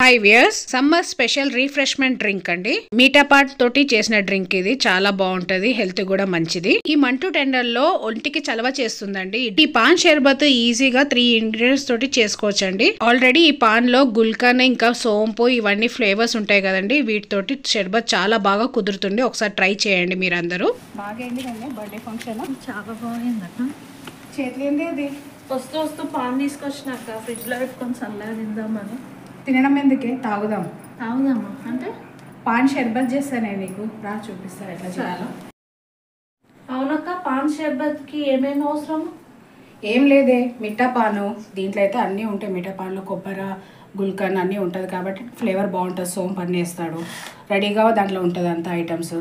Hi viewers, summer special refreshment drink అండి. Meetha pot తోటి చేసిన డ్రింక్ ఇది. చాలా బాగుంటది, హెల్త్ కూడా మంచిది. ఈ మంటు టెండర్ లో ఒంటికి చలవ చేస్తుందండి. ఈ పాన్ షర్బత్ ఈజీగా 3 ఇంగ్రీడియంట్స్ తోటి చేసుకోవచ్చండి. ఆల్రెడీ ఈ పాన్ లో గుల్కన్ ఇంకా సోంపు ఇవన్నీ ఫ్లేవర్స్ ఉంటాయి కదండి. వీటితోటి షర్బత్ చాలా బాగా కుదురుతుంది. ఒకసారి ట్రై చేయండి మీరందరూ. బాగైంది కదా బర్త్డే ఫంక్షన్. చాలా బాగుందక్క. చేతులు ఏంది అది? వస్తూ పాన్ తీసుకొచ్చినాక ఫ్రిడ్జ్ లో పెట్టుకొని చల్లగా తిందామని. తినడం ఎందుకే, తాగుదాం. తాగుదామా అంటే పాన్ షర్బత్ చేస్తానే నీకు రా చూపిస్తారు ఎట్లా చేయాలో. అవునక్క, పాన్ షర్బత్ కి ఏమేమి అవసరం? ఏం లేదే, మిఠా పాను. దీంట్లో అయితే అన్నీ ఉంటాయి. మిఠా పాన్లో కొబ్బరి, గుల్కన్ అన్నీ ఉంటుంది కాబట్టి ఫ్లేవర్ బాగుంటుంది. సోంపు అన్నీ వేస్తాడు, రెడీగా దాంట్లో ఉంటుంది అంత ఐటమ్స్.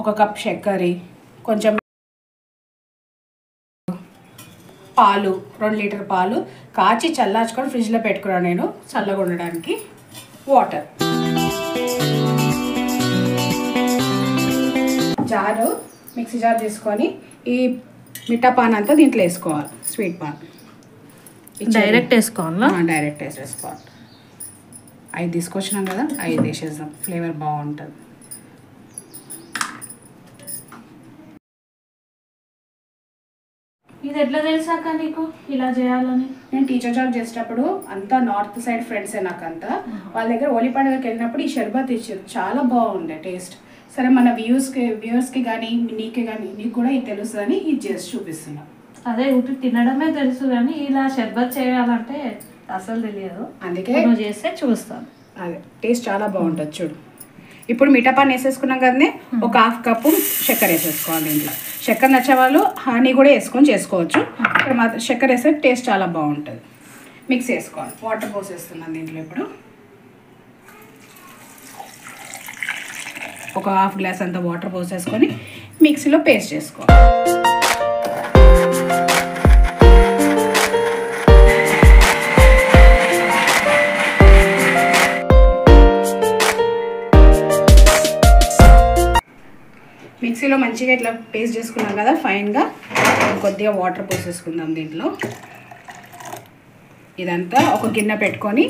1 కప్ చక్కెర, కొంచెం పాలు, 2 లీటర్ పాలు కాచి చల్లార్చుకొని ఫ్రిడ్జ్లో పెట్టుకున్నాను నేను చల్లగా ఉండడానికి. వాటర్, జారు, మిక్సీ జార్ తీసుకొని ఈ మిఠా పాన్ అంతా దీంట్లో వేసుకోవాలి. స్వీట్ పాన్ డైరెక్ట్ వేసుకోవాలా? డైరెక్ట్ వేసేసుకోవాలి. 5 తీసుకొచ్చినాం కదా, 5 వేసేద్దాం. ఫ్లేవర్ బాగుంటుంది. ఇది ఎట్లా తెలుసాక నీకు ఇలా చేయాలని? నేను టీచర్ జాబ్ చేసేటప్పుడు అంతా నార్త్ సైడ్ ఫ్రెండ్సే నాకంతా. వాళ్ళ దగ్గర హోలీ పండుగకి వెళ్ళినప్పుడు ఈ షర్బత్ ఇచ్చారు. చాలా బాగుండే టేస్ట్. సరే మన వ్యూవర్స్కి కానీ నీకు కానీ నీకు కూడా ఇది తెలుస్తుందని ఇది చేసి చూపిస్తున్నా. అదే ఉట్టి తినడమే తెలుసు కానీ ఇలా షర్బత్ చేయాలంటే అసలు తెలియదు. అందుకే నువ్వు చేస్తే చూస్తాను. అదే టేస్ట్ చాలా బాగుంటుంది. చూడు, ఇప్పుడు మిఠా పాన్ వేసేసుకున్నాం కదనే, 1/2 కప్పు చక్కెర వేసేసుకోవాలి. దీంట్లో చక్కెర నచ్చే వాళ్ళు హనీ కూడా వేసుకొని చేసుకోవచ్చు. ఇక్కడ మాత్రం చక్కెర వేస్తే టేస్ట్ చాలా బాగుంటుంది. మిక్స్ చేసుకోవాలి. వాటర్ పోసేస్తున్నాను దీంట్లో. ఇప్పుడు 1/2 గ్లాస్ అంత వాటర్ పోసేసుకొని మిక్సీలో పేస్ట్ చేసుకోవాలి. మిక్సీలో మంచిగా ఇట్లా పేస్ట్ చేసుకున్నాం కదా ఫైన్గా. కొద్దిగా వాటర్ పోసేసుకుందాం దీంట్లో. ఇదంతా ఒక గిన్నె పెట్టుకొని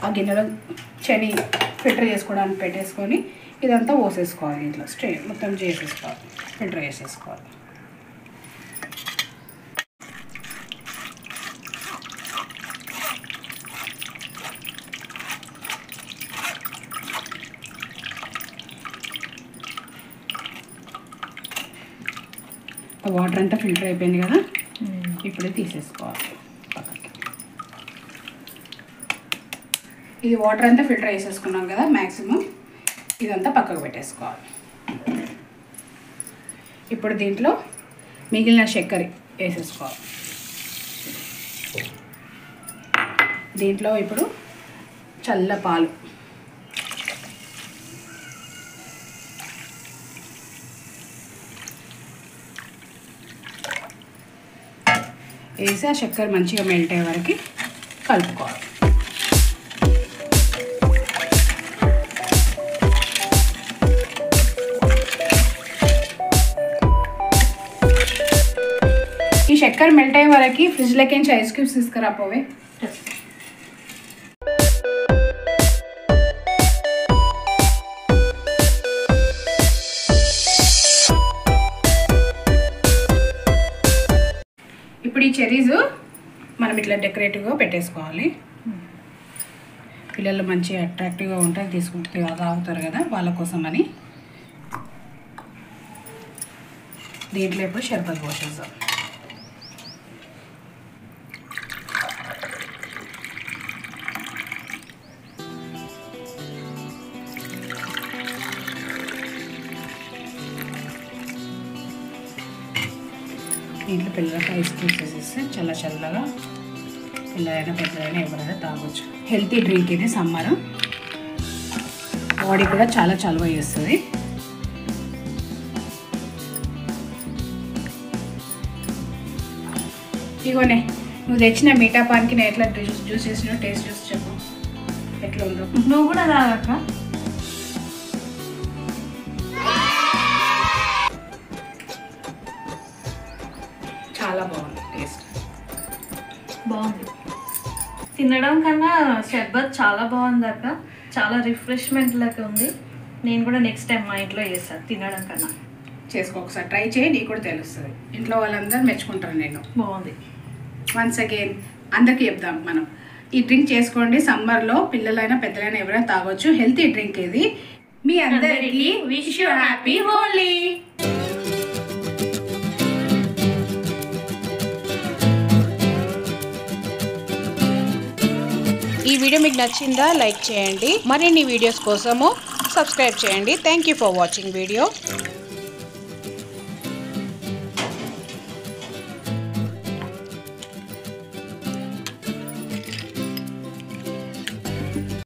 ఆ గిన్నెలో చని ఫిల్టర్ చేసుకోవడానికి పెట్టేసుకొని ఇదంతా పోసేసుకోవాలి. దీంట్లో మొత్తం చేసేసుకోవాలి, ఫిల్టర్ చేసేసుకోవాలి. వాటర్ అంతా ఫిల్టర్ అయిపోయింది కదా, ఇప్పుడే తీసేసుకోవాలి పక్కకి. ఇది వాటర్ అంతా ఫిల్టర్ వేసేసుకున్నాం కదా మ్యాక్సిమం. ఇదంతా పక్కకు పెట్టేసుకోవాలి. ఇప్పుడు దీంట్లో మిగిలిన చక్కెర వేసేసుకోవాలి. దీంట్లో ఇప్పుడు చల్ల పాలు, వేసి ఆ చక్కెర మంచిగా మెల్ట్ అయ్యే వరకు కలుపుకోవాలి. ఈ చక్కెర మెల్ట్ అయ్యే వరకు ఫ్రిడ్జ్లోకి నుంచి ఐస్ క్యూబ్స్ తీసుకురా పోవే. ఇప్పుడు ఈ చెరీస్ మనం ఇట్లా డెకరేటివ్గా పెట్టేసుకోవాలి. పిల్లలు మంచిగా అట్రాక్టివ్గా ఉంటాయి, తీసుకుంటే తాగుతారు కదా వాళ్ళ కోసం అని. దీంట్లో ఇప్పుడు షర్బత్ పోసేద్దాం. దీంట్లో పిల్లలకి ఐస్ క్రీమ్స్ వేసేస్తే చల్లగా పిల్లలైనా పెద్దలైనా ఎవరైనా తాగొచ్చు. హెల్తీ డ్రింక్ ఇది. సమ్మర్ బాడీ కూడా చాలా చలువ చేస్తుంది. ఇగోనే నువ్వు తెచ్చిన మీఠా పాన్కి నేను ఎట్లా జ్యూస్ చేసినా టేస్ట్ చూసి చెప్పు ఎట్లా ఉందో. నువ్వు కూడా తాగక్క. చాలా బాగుంది టేస్ట్. బాగుంది. తినడం కన్నా షర్బత్ చాలా బాగుంది అక్క. చాలా రిఫ్రెష్మెంట్ లాగా ఉంది. నేను కూడా నెక్స్ట్ టైం మా ఇంట్లో చేస్తాను తినడం కన్నా. చేసుకో, ఒకసారి ట్రై చేయి, నీకు కూడా తెలుస్తుంది. ఇంట్లో వాళ్ళందరూ మెచ్చుకుంటారు. నేను బాగుంది. వన్స్ అగైన్ అందరికీ చెప్దాం, మనం ఈ డ్రింక్ చేసుకోండి. సమ్మర్లో పిల్లలైనా పెద్దలైనా ఎవరైనా తాగొచ్చు. హెల్తీ డ్రింక్ ఇది. మీ అందరికీ విష్ యూ హ్యాపీ హోలీ. ఈ వీడియో మీకు నచ్చిందా? లైక్ చేయండి. మరిన్ని వీడియోస్ కోసము సబ్స్క్రైబ్ చేయండి. Thank you for watching video.